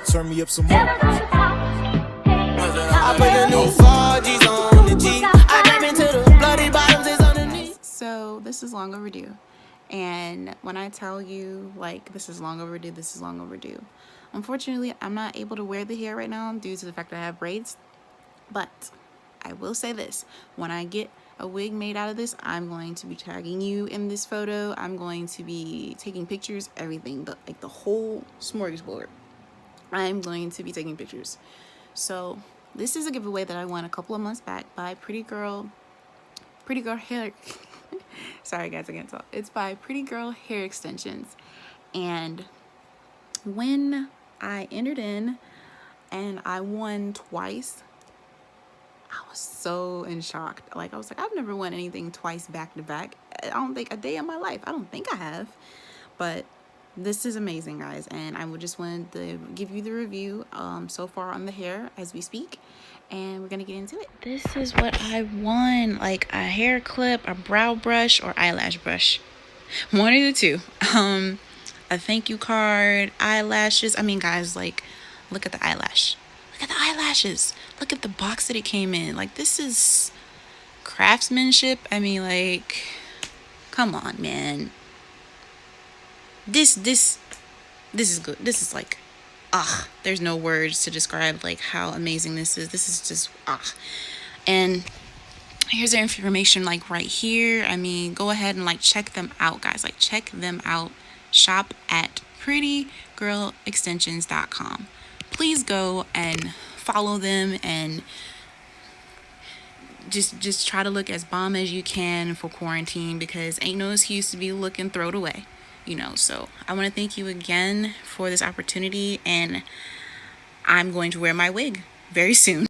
Turn me up some more. I put the new 4Gs on the G. I jump into the bloody bottoms is underneath. So this is long overdue. And when I tell you, like, this is long overdue, this is long overdue. Unfortunately, I'm not able to wear the hair right now due to the fact that I have braids. But I will say this, when I get a wig made out of this, I'm going to be tagging you in this photo. I'm going to be taking pictures, everything, like the whole smorgasbord. I'm going to be taking pictures. So this is a giveaway that I won a couple of months back by Pretty Girl Hair. Sorry guys, I can't talk. It's by Pretty Girl Hair Extensions. And when I entered in and I won twice, I was so in shock. Like, I was like, I've never won anything twice back to back. I don't think a day in my life. I don't think I have. But this is amazing, guys, and I would just want to give you the review so far on the hair as we speak, and we're gonna get into it. This is what I won, like a hair clip, a brow brush, or eyelash brush, one of the two. A thank you card, eyelashes. I mean, guys, like, look at the eyelash, look at the eyelashes, look at the box that it came in. Like, this is craftsmanship. I mean, like, come on, man. This is good. This is like, there's no words to describe like how amazing this is. This is just and here's their information, like right here. I mean, go ahead and like check them out, guys. Like, check them out. Shop at prettygirlextensions.com. Please go and follow them and just try to look as bomb as you can for quarantine, because ain't no excuse to be looking throwed away. You know, so I want to thank you again for this opportunity, and I'm going to wear my wig very soon.